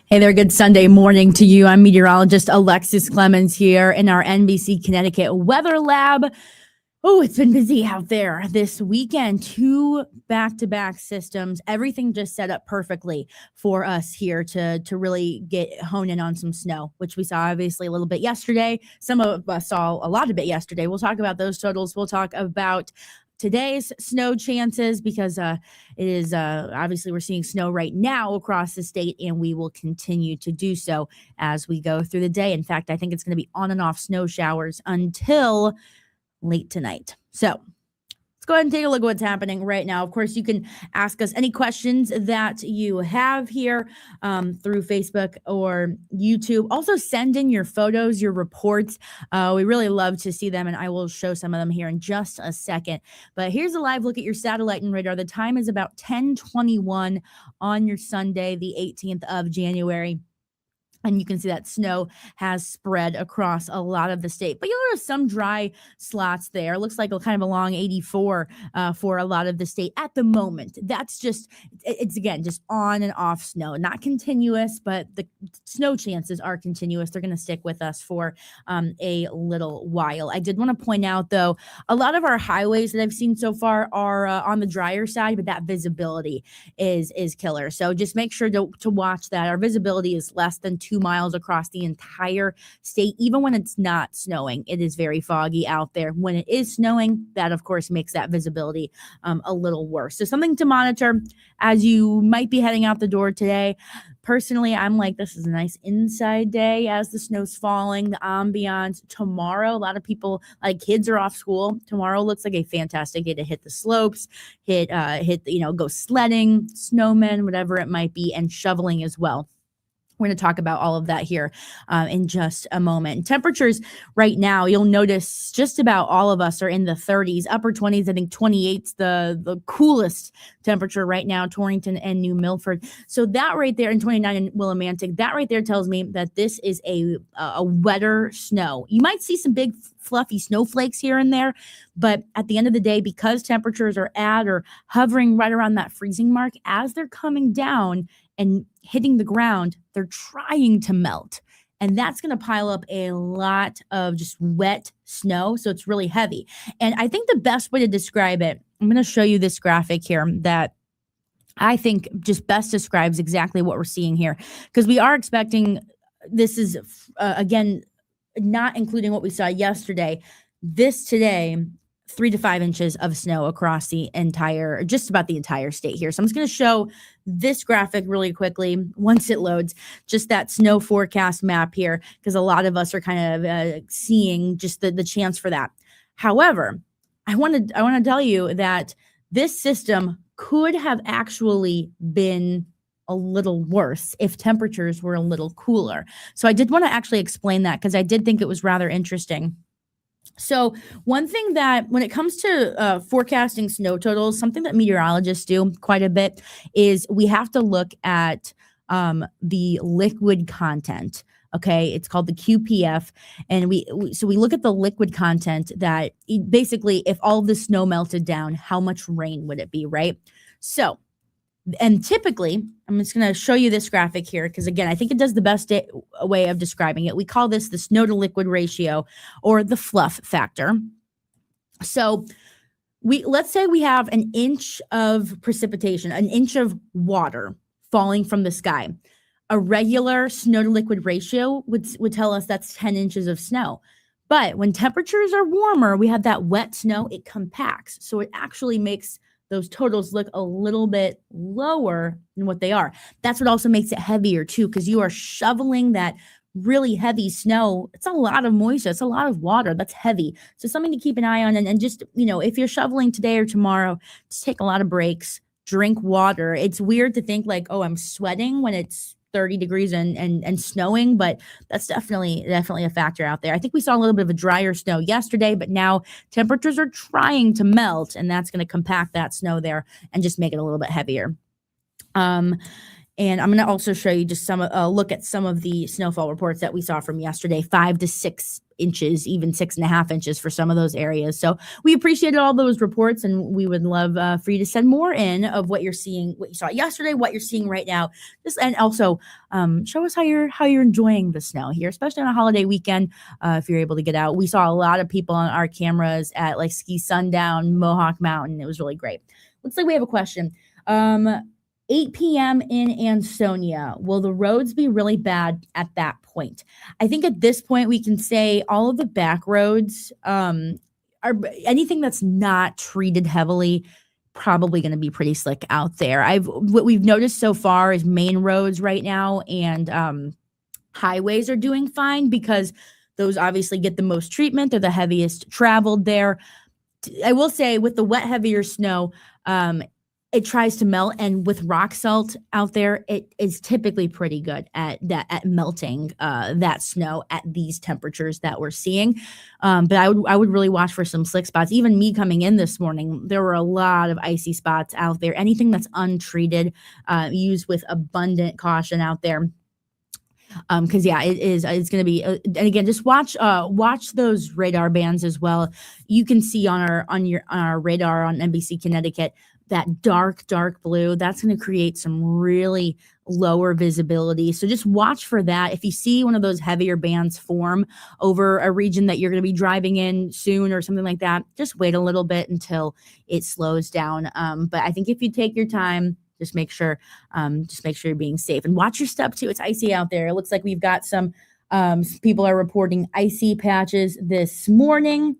Hey there, good Sunday morning to you. I'm meteorologist Alexis Clemens here in our NBC Connecticut Weather Lab. Oh, it's been busy out there this weekend. 2 back-to-back systems. Everything just set up perfectly for us here to really hone in on some snow, which we saw obviously a little bit yesterday. Some of us saw a lot of it yesterday. We'll talk about those totals. We'll talk about today's snow chances because it is obviously we're seeing snow right now across the state, and we will continue to do so as we go through the day. In fact, I think it's going to be on and off snow showers until late tonight. So let's go ahead and take a look at what's happening right now. Of course, you can ask us any questions that you have here through Facebook or YouTube. Also, send in your photos, your reports. We really love to see them, and I will show some of them here in just a second. But here's a live look at your satellite and radar. The time is about 10:21 on your Sunday, the 18th of January. And you can see that snow has spread across a lot of the state. But you'll have some dry slots there. It looks like a kind of a long 84 for a lot of the state at the moment. That's just, it's again, just on and off snow. Not continuous, but the snow chances are continuous. They're going to stick with us for a little while. I did want to point out, though, a lot of our highways that I've seen so far are on the drier side, but that visibility is killer. So just make sure to watch that. Our visibility is less than 2 miles across the entire state. Even when it's not snowing, it is very foggy out there. When it is snowing, that of course makes that visibility a little worse. So something to monitor as you might be heading out the door today. Personally, I'm like, this is a nice inside day as the snow's falling, the ambiance. Tomorrow, a lot of people, like kids are off school. Tomorrow looks like a fantastic day to hit the slopes, go sledding, snowmen, whatever it might be, and shoveling as well. We're going to talk about all of that here in just a moment. Temperatures right now, you'll notice just about all of us are in the 30s, upper 20s. I think 28's the coolest temperature right now, Torrington and New Milford. So that right there, in 29 in Willimantic, that right there tells me that this is a wetter snow. You might see some big fluffy snowflakes here and there, but at the end of the day, because temperatures are at or hovering right around that freezing mark, as they're coming down and hitting the ground, they're trying to melt. And that's going to pile up a lot of just wet snow. So it's really heavy. And I think the best way to describe it, I'm going to show you this graphic here that I think just best describes exactly what we're seeing here. Because we are expecting, this is, again, not including what we saw yesterday, this today, 3 to 5 inches of snow across just about the entire state here. So I'm just going to show this graphic really quickly once it loads, just that snow forecast map here, because a lot of us are kind of seeing just the chance for that. However, I want to tell you that this system could have actually been a little worse if temperatures were a little cooler. So I did want to actually explain that because I did think it was rather interesting. So one thing that when it comes to forecasting snow totals, something that meteorologists do quite a bit is we have to look at the liquid content. Okay, it's called the QPF, and we look at the liquid content that basically, if all of the snow melted down, how much rain would it be, right? So, and typically, I'm just going to show you this graphic here because, again, I think it does the best way of describing it. We call this the snow to liquid ratio or the fluff factor. So let's say we have an inch of precipitation, an inch of water falling from the sky. A regular snow to liquid ratio would tell us that's 10 inches of snow. But when temperatures are warmer, we have that wet snow, it compacts. So it actually makes those totals look a little bit lower than what they are. That's what also makes it heavier too, because you are shoveling that really heavy snow. It's a lot of moisture. It's a lot of water. That's heavy. So something to keep an eye on. And just, if you're shoveling today or tomorrow, just take a lot of breaks, drink water. It's weird to think like, oh, I'm sweating when it's 30 degrees and snowing, but that's definitely a factor out there. I think we saw a little bit of a drier snow yesterday, but now temperatures are trying to melt, and that's going to compact that snow there and just make it a little bit heavier. And I'm going to also show you just look at some of the snowfall reports that we saw from yesterday, 5 to 6 inches, even 6.5 inches for some of those areas. So we appreciated all those reports, and we would love for you to send more in of what you're seeing, what you saw yesterday, what you're seeing right now. And also show us how you're enjoying the snow here, especially on a holiday weekend. If you're able to get out, we saw a lot of people on our cameras at like Ski Sundown, Mohawk Mountain. It was really great. Looks like we have a question. 8 p.m. in Ansonia. Will the roads be really bad at that point? I think at this point we can say all of the back roads are anything that's not treated heavily, probably going to be pretty slick out there. What we've noticed so far is main roads right now and highways are doing fine because those obviously get the most treatment. They're the heaviest traveled there. I will say with the wet, heavier snow, it tries to melt, and with rock salt out there, it is typically pretty good at melting that snow at these temperatures that we're seeing. But I would really watch for some slick spots. Even me coming in this morning, there were a lot of icy spots out there. Anything that's untreated, use with abundant caution out there. Because it's going to be, and again, just watch those radar bands as well. You can see on our radar on NBC Connecticut, that dark blue, that's going to create some really lower visibility. So just watch for that. If you see one of those heavier bands form over a region that you're going to be driving in soon or something like that, just wait a little bit until it slows down. But I think if you take your time, just make sure you're being safe and watch your step too. It's icy out there. It looks like we've got some people are reporting icy patches this morning.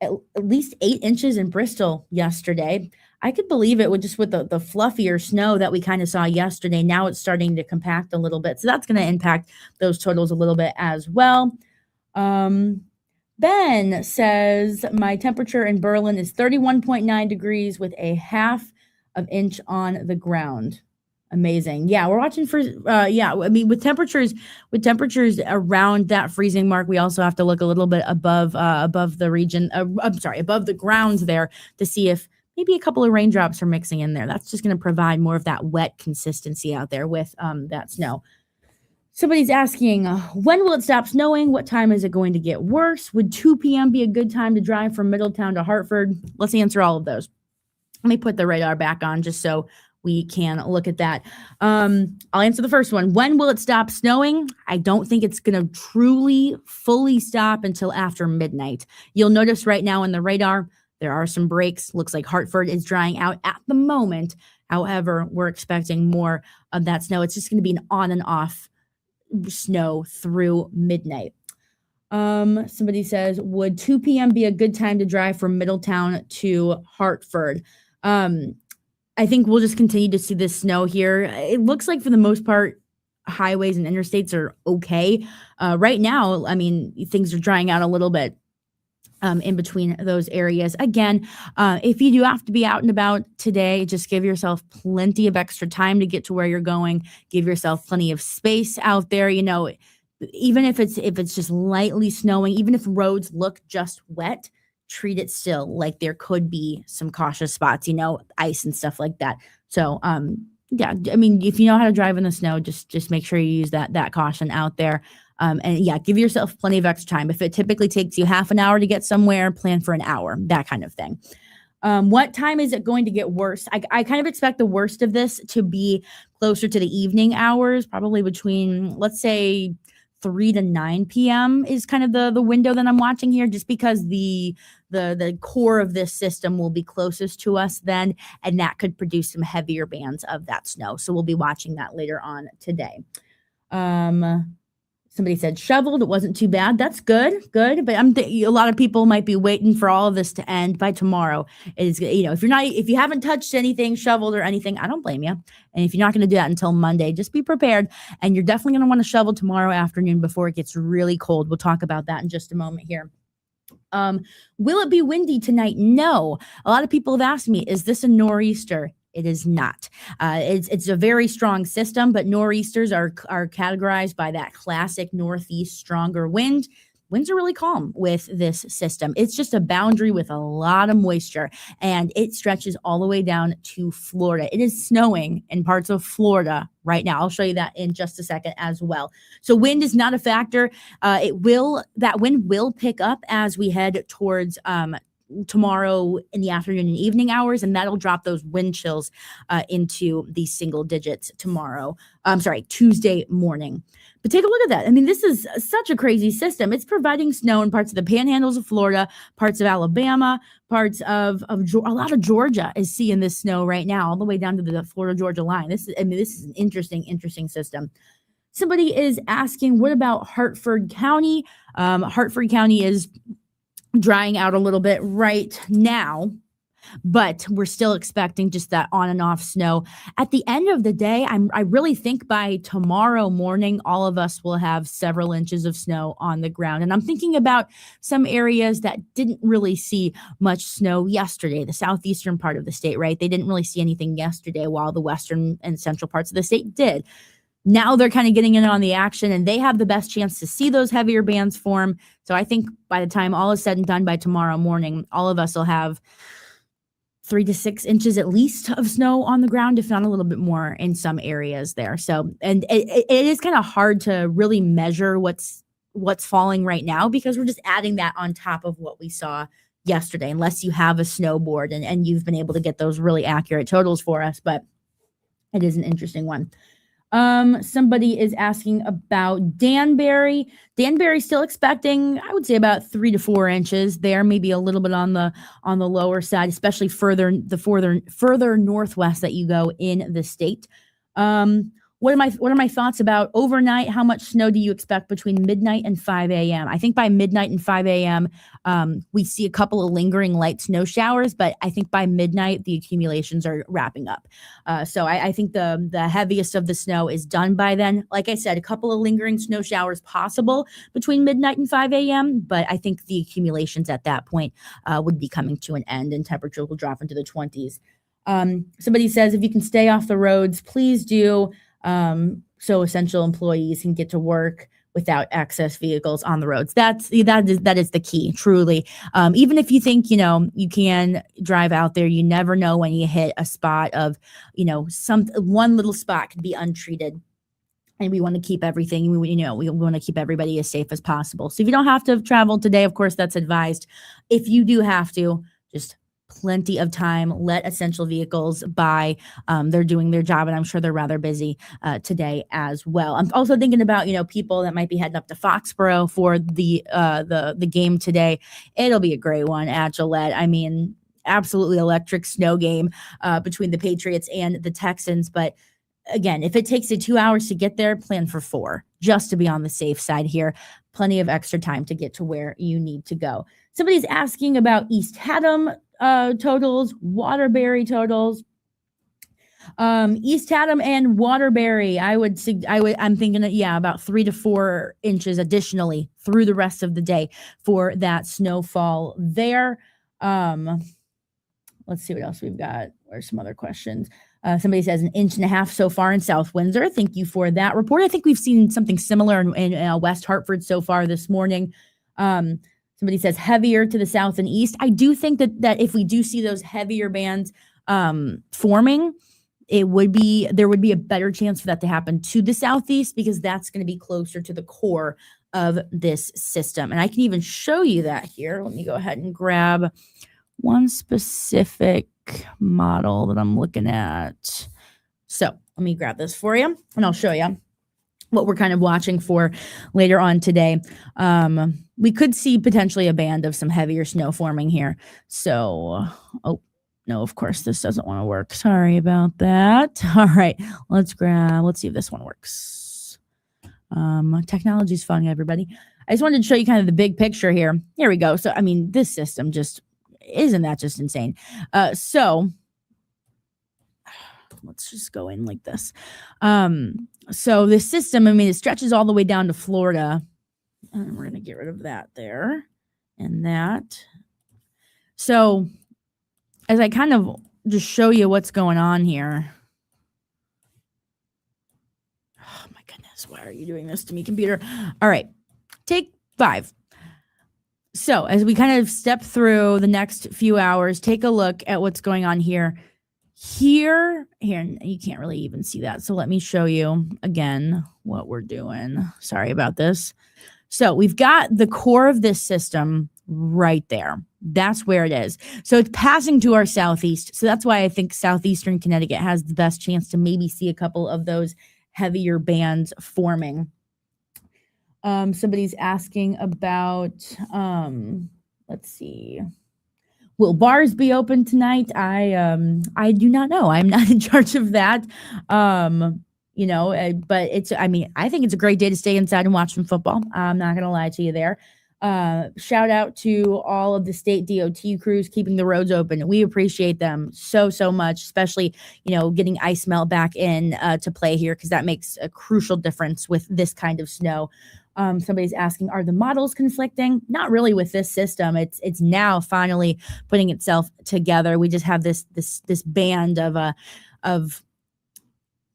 At least 8 inches in Bristol yesterday. I could believe it with the fluffier snow that we kind of saw yesterday. Now it's starting to compact a little bit. So that's going to impact those totals a little bit as well. Ben says, my temperature in Berlin is 31.9 degrees with a 1/2 inch on the ground. Amazing. Yeah, we're watching for I mean with temperatures around that freezing mark, we also have to look a little bit above the region, above the grounds there to see if maybe a couple of raindrops are mixing in there. That's just going to provide more of that wet consistency out there with that snow. Somebody's asking, when will it stop snowing? What time is it going to get worse? Would 2 p.m. be a good time to drive from Middletown to Hartford? Let's answer all of those. Let me put the radar back on just so we can look at that. I'll answer the first one. When will it stop snowing? I don't think it's going to truly fully stop until after midnight. You'll notice right now in the radar, there are some breaks. Looks like Hartford is drying out at the moment. However, we're expecting more of that snow. It's just going to be an on and off snow through midnight. Somebody says, would 2 p.m. be a good time to drive from Middletown to Hartford? I think we'll just continue to see this snow here. It looks like for the most part, highways and interstates are okay. Right now, I mean, things are drying out a little bit in between those areas. Again, if you do have to be out and about today, just give yourself plenty of extra time to get to where you're going. Give yourself plenty of space out there. Even if it's just lightly snowing, even if roads look just wet, treat it still like there could be some cautious spots, ice and stuff like that. So, yeah, I mean, if you know how to drive in the snow, just make sure you use that caution out there. And yeah, give yourself plenty of extra time. If it typically takes you half an hour to get somewhere, plan for an hour, that kind of thing. What time is it going to get worse? I kind of expect the worst of this to be closer to the evening hours, probably between, let's say, 3 to 9 p.m. is kind of the window that I'm watching here, just because the core of this system will be closest to us then, and that could produce some heavier bands of that snow. So we'll be watching that later on today. Somebody said shoveled. It wasn't too bad. That's good. Good. But a lot of people might be waiting for all of this to end by tomorrow. It is, if you haven't touched anything, shoveled or anything, I don't blame you. And if you're not going to do that until Monday, just be prepared. And you're definitely going to want to shovel tomorrow afternoon before it gets really cold. We'll talk about that in just a moment here. Will it be windy tonight? No. A lot of people have asked me, is this a nor'easter? It is not. It's a very strong system, but nor'easters are categorized by that classic northeast stronger wind. Winds are really calm with this system. It's just a boundary with a lot of moisture, and it stretches all the way down to Florida. It is snowing in parts of Florida right now. I'll show you that in just a second as well. So wind is not a factor. That wind will pick up as we head towards tomorrow in the afternoon and evening hours, and that'll drop those wind chills into the single digits Tuesday morning. But take a look at that. I mean, this is such a crazy system. It's providing snow in parts of the panhandles of Florida, parts of Alabama, parts of a lot of Georgia is seeing this snow right now, all the way down to the Florida-Georgia line. This is an interesting system. Somebody is asking, what about Hartford County? Hartford County is drying out a little bit right now, but we're still expecting just that on and off snow. At the end of the day, I really think by tomorrow morning, all of us will have several inches of snow on the ground. And I'm thinking about some areas that didn't really see much snow yesterday, the southeastern part of the state, right? They didn't really see anything yesterday, while the western and central parts of the state did. Now they're kind of getting in on the action, and they have the best chance to see those heavier bands form. So I think by the time all is said and done by tomorrow morning, all of us will have 3 to 6 inches at least of snow on the ground, if not a little bit more in some areas there. So, and it is kind of hard to really measure what's falling right now, because we're just adding that on top of what we saw yesterday, unless you have a snowboard and you've been able to get those really accurate totals for us. But it is an interesting one. Somebody is asking about Danbury. Danbury still expecting, I would say, about 3 to 4 inches there, maybe a little bit on the lower side, especially further northwest that you go in the state. What are my thoughts about overnight? How much snow do you expect between midnight and 5 a.m.? I think by midnight and 5 a.m., we see a couple of lingering light snow showers, but I think by midnight, the accumulations are wrapping up. So I think the heaviest of the snow is done by then. Like I said, a couple of lingering snow showers possible between midnight and 5 a.m., but I think the accumulations at that point would be coming to an end, and temperature will drop into the 20s. Somebody says, if you can stay off the roads, please do. So essential employees can get to work without excess vehicles on the roads. That is the key, truly. Even if you think, you can drive out there, you never know when you hit a spot of, one little spot could be untreated. And we want to keep everything, we want to keep everybody as safe as possible. So if you don't have to travel today, of course, that's advised. If you do have to, just plenty of time. Let essential vehicles by. They're doing their job, and I'm sure they're rather busy today as well. I'm also thinking about people that might be heading up to Foxborough for the game today. It'll be a great one at Gillette. I mean, absolutely electric snow game between the Patriots and the Texans. But again, if it takes you 2 hours to get there, plan for 4, just to be on the safe side here. Plenty of extra time to get to where you need to go. Somebody's asking about East Haddam totals, Waterbury totals. East Haddam and Waterbury, I'm thinking that, about 3 to 4 inches additionally through the rest of the day for that snowfall there. Let's see what else we've got. Where's some other questions? Somebody says 1.5 inches so far in South Windsor. Thank you for that report. I think we've seen something similar in West Hartford so far this morning. Somebody says heavier to the south and east. I do think that if we do see those heavier bands forming, there would be a better chance for that to happen to the southeast, because that's going to be closer to the core of this system. And I can even show you that here. Let me go ahead and grab one specific model that I'm looking at. So let me grab this for you, and I'll show you what we're kind of watching for later on today. We could see potentially a band of some heavier snow forming here. So, oh, no, of course, this doesn't want to work. Sorry about that. All right, let's see if this one works. Technology's fun, everybody. I just wanted to show you kind of the big picture here. Here we go. So, I mean, this system just isn't that just insane? So let's just go in like this. So this system, I mean, it stretches all the way down to Florida. And we're going to get rid of that there and that. So as I kind of just show you what's going on here. Oh my goodness, why are you doing this to me, computer? All right, take 5. So as we kind of step through the next few hours, take a look at what's going on here. Here, you can't really even see that. So let me show you again what we're doing. Sorry about this. So we've got the core of this system right there. That's where it is. So it's passing to our southeast. So that's why I think southeastern Connecticut has the best chance to maybe see a couple of those heavier bands forming. Somebody's asking about, let's see. Will bars be open tonight? I do not know. I'm not in charge of that. But I think it's a great day to stay inside and watch some football. I'm not going to lie to you there. Shout out to all of the state DOT crews keeping the roads open. We appreciate them so much, especially, getting ice melt back in to play here, because that makes a crucial difference with this kind of snow. Somebody's asking, are the models conflicting? Not really with this system. It's now finally putting itself together. We just have this band of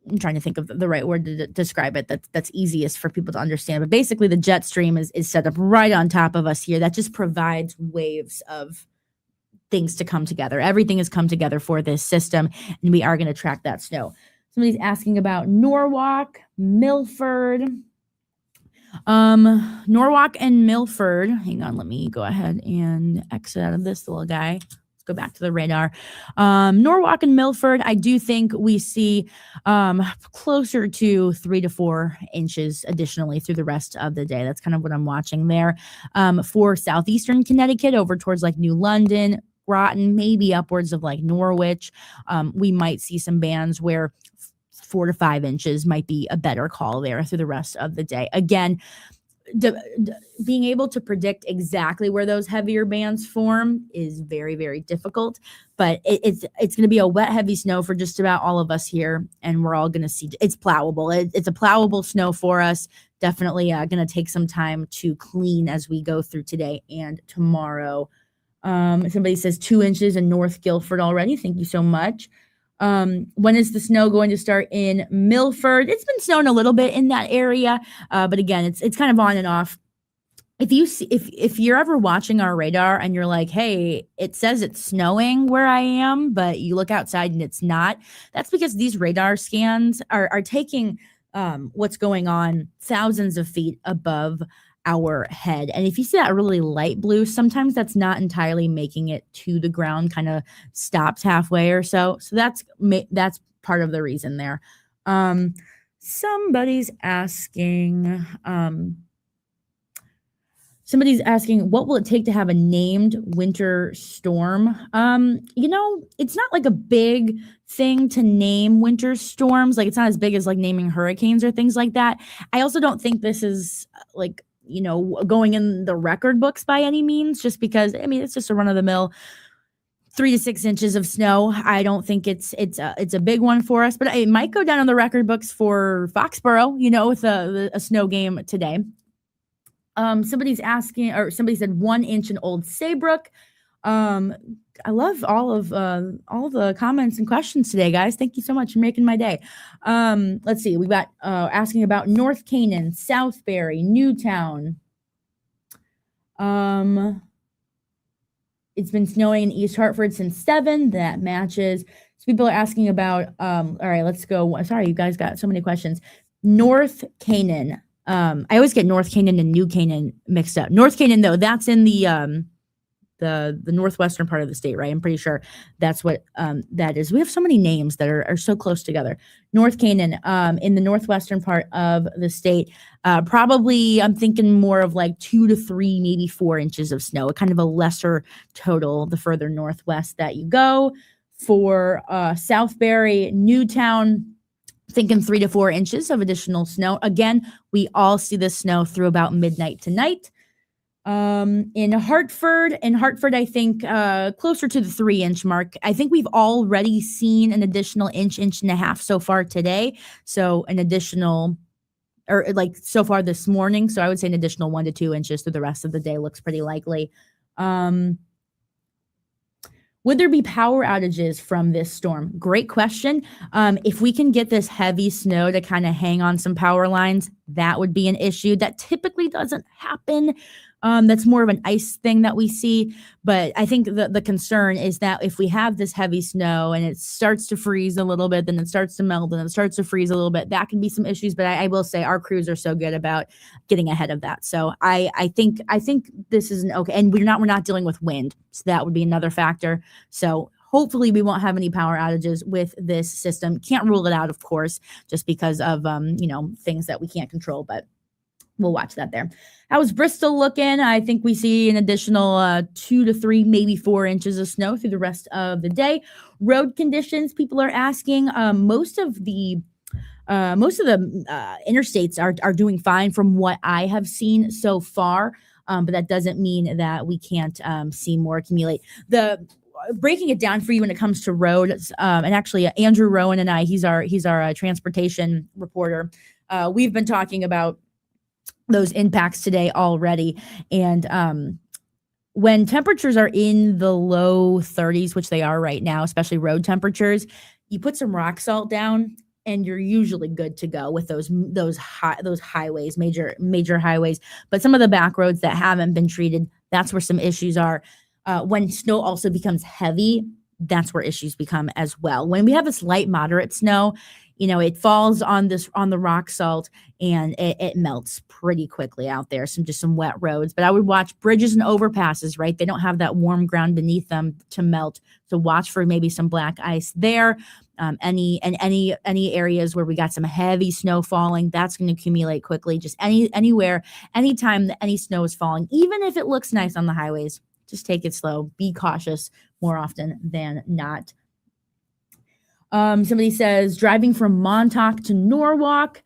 I'm trying to think of the right word to describe it that's easiest for people to understand. But basically the jet stream is set up right on top of us here. That just provides waves of things to come together. Everything has come together for this system, and we are going to track that snow. Somebody's asking about Norwalk, Milford. Norwalk and Milford. Hang on, let me go ahead and exit out of this little guy. Let's go back to the radar. Norwalk and Milford, I do think we see closer to 3 to 4 inches additionally through the rest of the day. That's kind of what I'm watching there. For southeastern Connecticut, over towards like New London, Groton, maybe upwards of like Norwich, we might see some bands where 4 to 5 inches might be a better call there through the rest of the day. Again, being able to predict exactly where those heavier bands form is very, very difficult, but it's going to be a wet, heavy snow for just about all of us here, and we're all going to see it's plowable. It's a plowable snow for us. Definitely going to take some time to clean as we go through today and tomorrow. Somebody says 2 inches in North Guilford already. Thank you so much. When is the snow going to start in Milford? It's been snowing a little bit in that area, but again, it's kind of on and off. If you're ever watching our radar and you're like, hey, it says it's snowing where I am, but you look outside and it's not, that's because these radar scans are taking what's going on thousands of feet above our head. And if you see that really light blue, sometimes that's not entirely making it to the ground, kind of stops halfway or so. So that's part of the reason there. Somebody's asking, what will it take to have a named winter storm? It's not like a big thing to name winter storms. Like, it's not as big as like naming hurricanes or things like that. I also don't think this is like, going in the record books by any means, just because, it's just a run of the mill 3 to 6 inches of snow. I don't think it's a big one for us, but it might go down on the record books for Foxborough, with a snow game today. Somebody's asking, or somebody said 1 inch in Old Saybrook. I love all of the comments and questions today, guys. Thank you so much for making my day. Let's see. We got asking about North Canaan, Southbury, Newtown. It's been snowing in East Hartford since 7. That matches. So people are asking about. All right, let's go. Sorry, you guys got so many questions. North Canaan. I always get North Canaan and New Canaan mixed up. North Canaan, though, that's in the northwestern part of the state, right? I'm pretty sure that's what that is. We have so many names that are so close together. North Canaan, in the northwestern part of the state, probably I'm thinking more of like 2 to 3, maybe 4 inches of snow, kind of a lesser total the further northwest that you go. For Southbury, Newtown, thinking 3 to 4 inches of additional snow. Again, we all see the snow through about midnight tonight. In Hartford, I think closer to the 3-inch mark. I think we've already seen an additional inch and a half so far today. So an additional, or like so far this morning. So I would say an additional 1 to 2 inches through the rest of the day looks pretty likely. Would there be power outages from this storm? Great question. If we can get this heavy snow to kind of hang on some power lines, that would be an issue. That typically doesn't happen. That's more of an ice thing that we see. But I think the concern is that if we have this heavy snow and it starts to freeze a little bit, then it starts to melt, and it starts to freeze a little bit, that can be some issues. But I will say our crews are so good about getting ahead of that. So I think this is an okay. And we're not dealing with wind, so that would be another factor. So hopefully we won't have any power outages with this system. Can't rule it out, of course, just because of things that we can't control, but we'll watch that there. How's Bristol looking? I think we see an additional 2 to 3, maybe 4 inches of snow through the rest of the day. Road conditions, people are asking. Most of the interstates are doing fine from what I have seen so far, but that doesn't mean that we can't see more accumulate. Breaking it down for you when it comes to roads, and actually Andrew Rowan and I, he's our transportation reporter. We've been talking about those impacts today already. And when temperatures are in the low 30s, which they are right now, especially road temperatures, you put some rock salt down and you're usually good to go with those highways, major highways. But some of the back roads that haven't been treated, that's where some issues are. When snow also becomes heavy, that's where issues become as well. When we have this light, moderate snow, it falls on the rock salt and it melts pretty quickly out there. Some wet roads, but I would watch bridges and overpasses, right? They don't have that warm ground beneath them to melt. So watch for maybe some black ice there. Any areas where we got some heavy snow falling, that's going to accumulate quickly. Just anytime that any snow is falling, even if it looks nice on the highways, just take it slow. Be cautious more often than not. Somebody says driving from Montauk to Norwalk.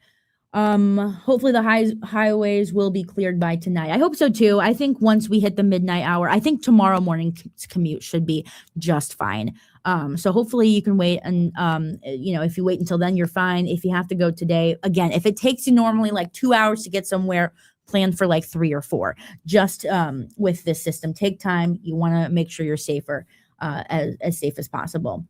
Hopefully the highways will be cleared by tonight. I hope so too. I think once we hit the midnight hour, I think tomorrow morning commute should be just fine. So hopefully you can wait, and if you wait until then, you're fine. If you have to go today, again, if it takes you normally like 2 hours to get somewhere, plan for like 3 or 4. Just with this system, take time. You want to make sure you're safer, as safe as possible.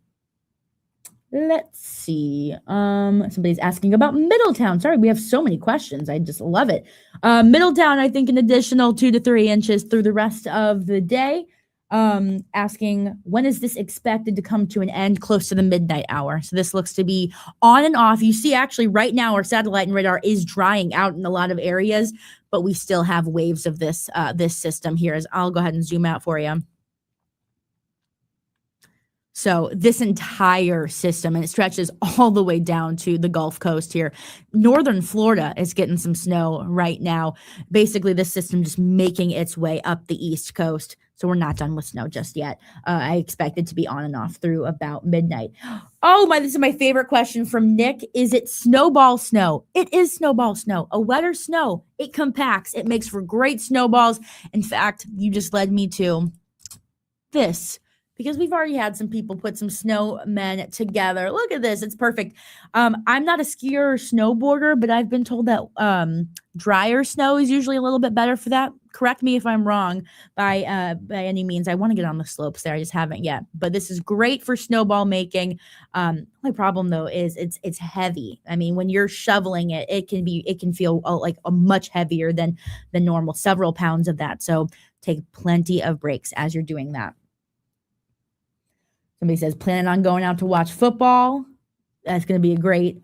Let's see. Somebody's asking about Middletown. Sorry, we have so many questions. I just love it. Middletown, I think an additional 2 to 3 inches through the rest of the day. Asking, when is this expected to come to an end? Close to the midnight hour. So this looks to be on and off. You see, actually, right now, our satellite and radar is drying out in a lot of areas, but we still have waves of this system here. As I'll go ahead and zoom out for you. So this entire system, and it stretches all the way down to the Gulf Coast here. Northern Florida is getting some snow right now. Basically, this system just making its way up the East Coast. So we're not done with snow just yet. I expect it to be on and off through about midnight. Oh, this is my favorite question from Nick. Is it snowball snow? It is snowball snow. A wetter snow. It compacts. It makes for great snowballs. In fact, you just led me to this, because we've already had some people put some snowmen together. Look at this. It's perfect. I'm not a skier or snowboarder, but I've been told that drier snow is usually a little bit better for that. Correct me if I'm wrong by any means. I want to get on the slopes there. I just haven't yet. But this is great for snowball making. My problem, though, is it's heavy. I mean, when you're shoveling it, it can feel like a much heavier than normal, several pounds of that. So take plenty of breaks as you're doing that. Somebody says, planning on going out to watch football. That's going to be a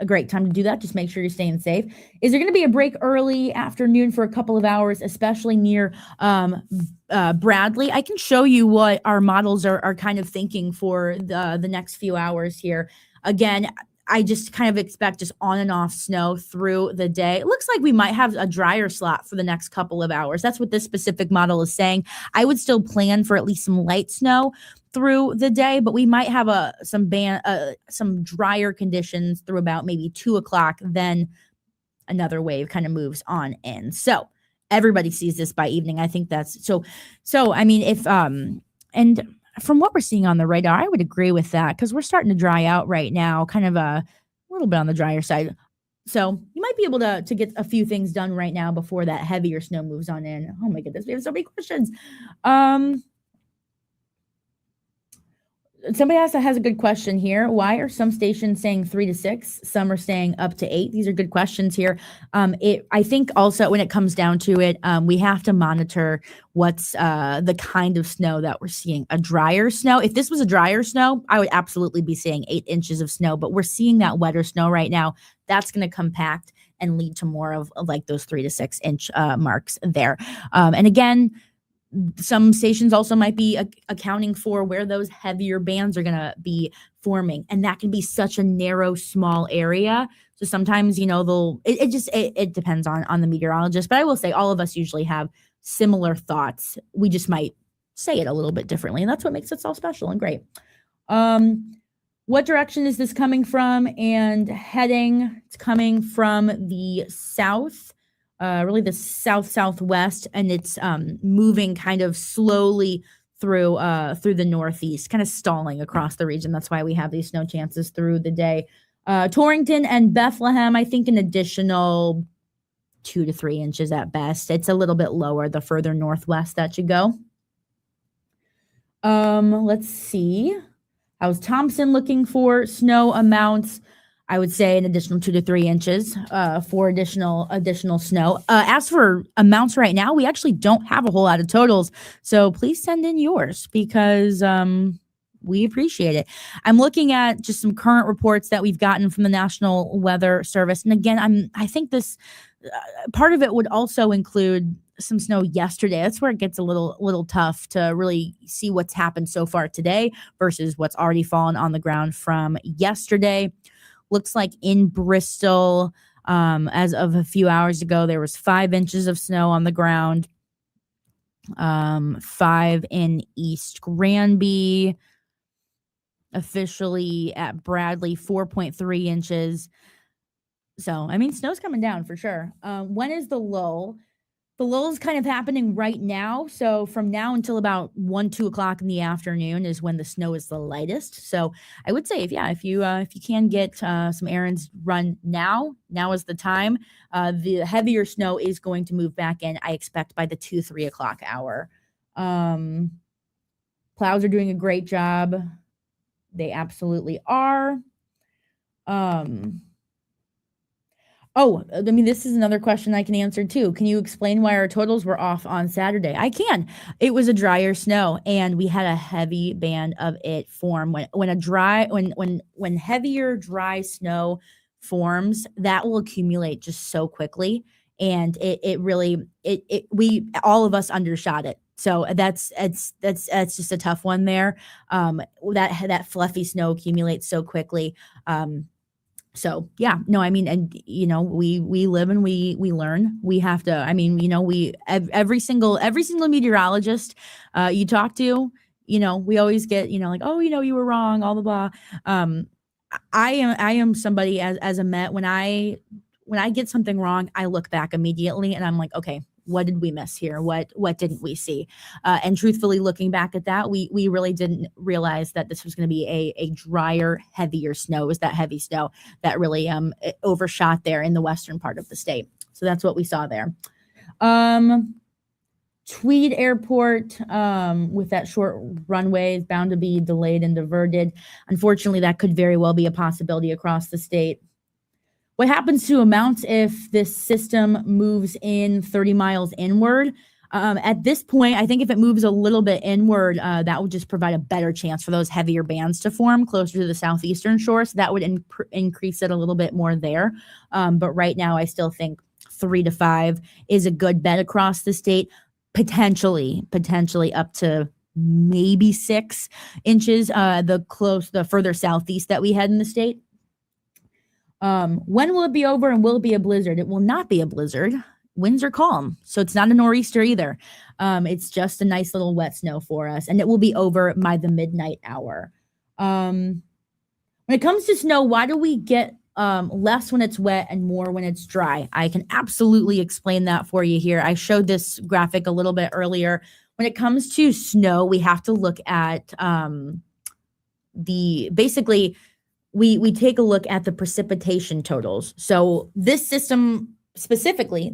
great time to do that. Just make sure you're staying safe. Is there going to be a break early afternoon for a couple of hours, especially near Bradley? I can show you what our models are kind of thinking for the next few hours here. Again, I just kind of expect just on and off snow through the day. It looks like we might have a drier slot for the next couple of hours. That's what this specific model is saying. I would still plan for at least some light snow, through the day, but we might have some drier conditions through about maybe 2 o'clock. Then another wave kind of moves on in. So everybody sees this by evening. I think that's so. I mean, if and from what we're seeing on the radar, I would agree with that because we're starting to dry out right now, kind of a little bit on the drier side. So you might be able to get a few things done right now before that heavier snow moves on in. Oh my goodness, we have so many questions. Somebody else has a good question here. Why are some stations saying 3 to 6? Some are saying up to 8. These are good questions here. I think also when it comes down to it, we have to monitor what's the kind of snow that we're seeing. A drier snow. If this was a drier snow, I would absolutely be saying 8 inches of snow. But we're seeing that wetter snow right now. That's going to compact and lead to more of like those 3 to 6 inch marks there. And again, some stations also might be accounting for where those heavier bands are going to be forming. And that can be such a narrow, small area. So sometimes, it depends on the meteorologist. But I will say all of us usually have similar thoughts. We just might say it a little bit differently. And that's what makes it so special and great. What direction is this coming from and heading? It's coming from the south. Really the southwest, and it's moving kind of slowly through the northeast, kind of stalling across the region. That's why we have these snow chances through the day. Torrington and Bethlehem, I think an additional 2 to 3 inches at best. It's a little bit lower the further northwest that you go. Let's see. How's Thompson looking for snow amounts? I would say an additional 2 to 3 inches for additional snow. As for amounts right now, we actually don't have a whole lot of totals. So please send in yours because we appreciate it. I'm looking at just some current reports that we've gotten from the National Weather Service. And again, I think this part of it would also include some snow yesterday. That's where it gets a little tough to really see what's happened so far today versus what's already fallen on the ground from yesterday. Looks like in Bristol, as of a few hours ago, there was 5 inches of snow on the ground. 5 in East Granby. Officially at Bradley, 4.3 inches. So, I mean, snow's coming down for sure. When is the lull? The lull is kind of happening right now. So from now until about 1-2 o'clock in the afternoon is when the snow is the lightest. So I would say if you can get some errands run now is the time. The heavier snow is going to move back in, I expect, by the 2-3 o'clock hour. Plows are doing a great job. They absolutely are. This is another question I can answer too. Can you explain why our totals were off on Saturday? I can. It was a drier snow and we had a heavy band of it form. When heavier dry snow forms, that will accumulate just so quickly. And we all of us undershot it. So that's just a tough one there. That fluffy snow accumulates so quickly. So yeah, no, I mean, and we live and we learn. We have to, every single meteorologist you talk to, we always get, like, oh, you were wrong, all the blah. I am somebody as a Met, when I get something wrong, I look back immediately and I'm like, okay, what did we miss here? What didn't we see? And truthfully, looking back at that, we really didn't realize that this was going to be a drier, heavier snow. It was that heavy snow that really overshot there in the western part of the state. So that's what we saw there. Tweed Airport with that short runway is bound to be delayed and diverted. Unfortunately, that could very well be a possibility across the state. What happens to amounts if this system moves in 30 miles inward? At this point, I think if it moves a little bit inward, that would just provide a better chance for those heavier bands to form closer to the southeastern shore. So that would increase it a little bit more there. But right now, I still think 3 to 5 is a good bet across the state, potentially up to maybe 6 inches, the further southeast that we head in the state. When will it be over and will it be a blizzard? It will not be a blizzard. winds are calm. So it's not a nor'easter either. It's just a nice little wet snow for us, and it will be over by the midnight hour. When it comes to snow, why do we get less when it's wet and more when it's dry? I can absolutely explain that for you here. I showed this graphic a little bit earlier. When it comes to snow, we have to look at we take a look at the precipitation totals. So this system specifically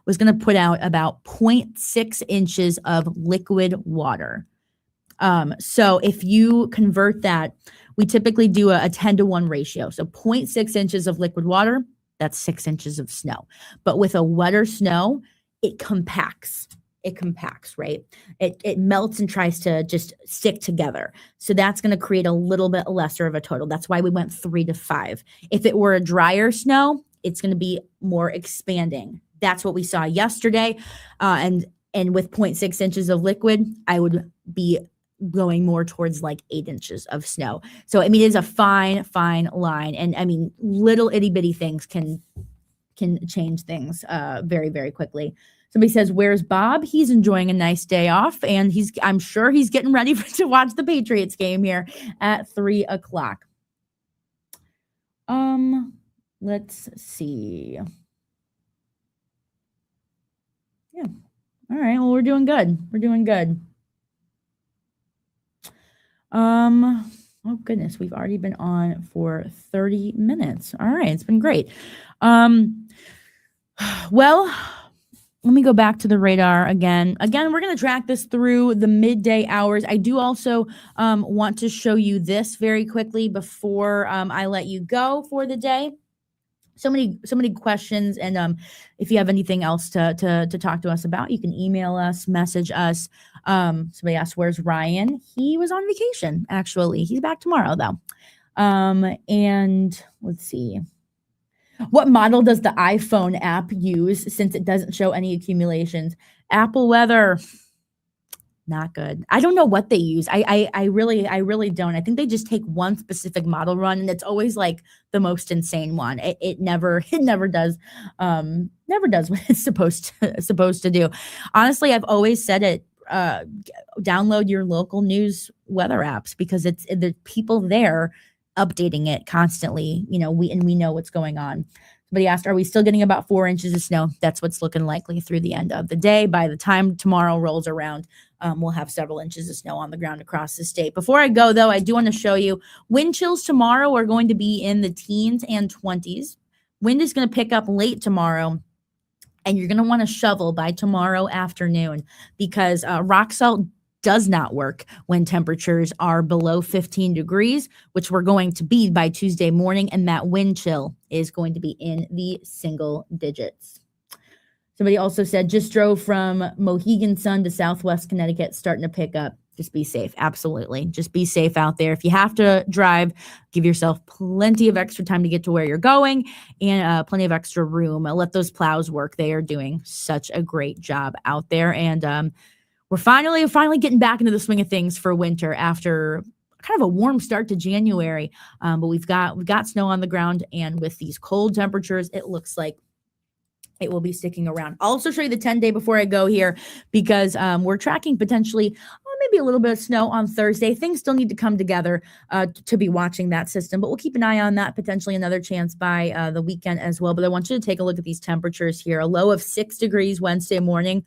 was going to put out about 0.6 inches of liquid water. So if you convert that, we typically do a 10-to-1 ratio. So 0.6 inches of liquid water, that's 6 inches of snow. But with a wetter snow, it compacts. Right? It melts and tries to just stick together. So that's going to create a little bit lesser of a total. That's why we went 3 to 5. If it were a drier snow, it's going to be more expanding. That's what we saw yesterday. And with 0.6 inches of liquid, I would be going more towards like 8 inches of snow. So, I mean, it is a fine line. And I mean, little itty bitty things can change things very, very quickly. Somebody says, where's Bob? He's enjoying a nice day off, and I'm sure he's getting ready to watch the Patriots game here at 3:00. Let's see. Yeah. All right. Well, we're doing good. Oh goodness, we've already been on for 30 minutes. All right. It's been great. Well, let me go back to the radar again. We're going to track this through the midday hours. I do also want to show you this very quickly before I let you go for the day. So many questions, and if you have anything else to talk to us about, you can email us, message us. Somebody asked, where's Ryan? He was on vacation, actually. He's back tomorrow, though. And let's see. What model does the iPhone app use since it doesn't show any accumulations? Apple weather, not good. I don't know what they use. I really don't. I think they just take one specific model run, and it's always like the most insane one. It never does what it's supposed to do. Honestly, I've always said it. Download your local news weather apps because the people there updating it constantly. You know, we know what's going on. Somebody asked, are we still getting about 4 inches of snow? That's what's looking likely through the end of the day. By the time tomorrow rolls around, we'll have several inches of snow on the ground across the state. Before I go, though, I do want to show you wind chills tomorrow are going to be in the teens and 20s. Wind is going to pick up late tomorrow, and you're going to want to shovel by tomorrow afternoon because rock salt does not work when temperatures are below 15 degrees, which we're going to be by Tuesday morning, and that wind chill is going to be in the single digits. Somebody also said, just drove from Mohegan Sun to Southwest Connecticut, starting to pick up. Just be safe. Absolutely. Just be safe out there. If you have to drive, give yourself plenty of extra time to get to where you're going and plenty of extra room. Let those plows work. They are doing such a great job out there. And we're finally getting back into the swing of things for winter after kind of a warm start to January. But we've got snow on the ground, and with these cold temperatures, it looks like it will be sticking around. I'll also show you the 10-day before I go here because we're tracking potentially maybe a little bit of snow on Thursday. Things still need to come together to be watching that system, but we'll keep an eye on that. Potentially another chance by the weekend as well. But I want you to take a look at these temperatures here. A low of 6 degrees Wednesday morning.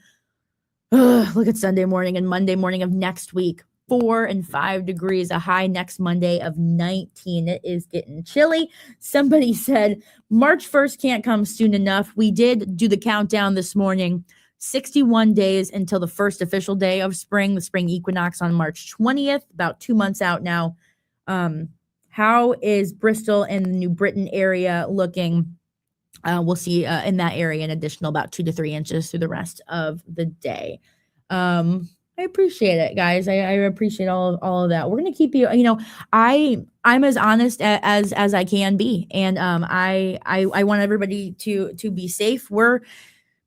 Look at Sunday morning and Monday morning of next week. 4 and 5 degrees, a high next Monday of 19. It is getting chilly. Somebody said March 1st can't come soon enough. We did do the countdown this morning. 61 days until the first official day of spring, the spring equinox on March 20th, about 2 months out now. How is Bristol and the New Britain area looking? We'll see in that area an additional about 2 to 3 inches through the rest of the day. I appreciate it, guys. I appreciate all of that. We're going to keep you, I'm as honest as I can be. And I want everybody to be safe. We're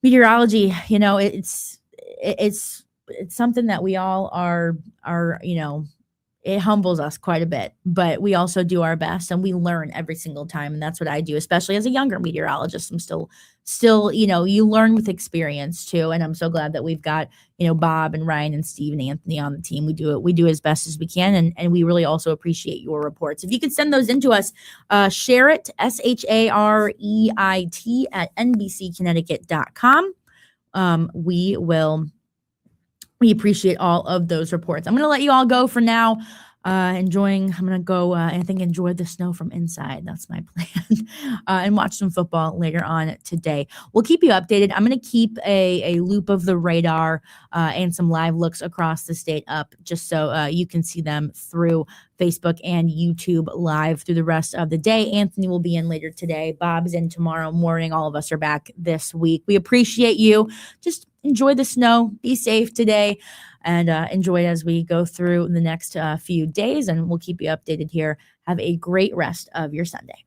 meteorology, it's something that we all are, it humbles us quite a bit, but we also do our best and we learn every single time. And that's what I do, especially as a younger meteorologist. I'm still, you learn with experience too. And I'm so glad that we've got, Bob and Ryan and Steve and Anthony on the team. We do as best as we can. And we really also appreciate your reports. If you could send those in to us, share it, SHAREIT at NBCConnecticut.com. We appreciate all of those reports. I'm going to let you all go for now. I'm going to go, I think, enjoy the snow from inside. That's my plan. And watch some football later on today. We'll keep you updated. I'm going to keep a loop of the radar and some live looks across the state up just so you can see them through Facebook and YouTube live through the rest of the day. Anthony will be in later today. Bob's in tomorrow morning. All of us are back this week. We appreciate you. Just enjoy the snow. Be safe today. And enjoy it as we go through the next few days, and we'll keep you updated here. Have a great rest of your Sunday.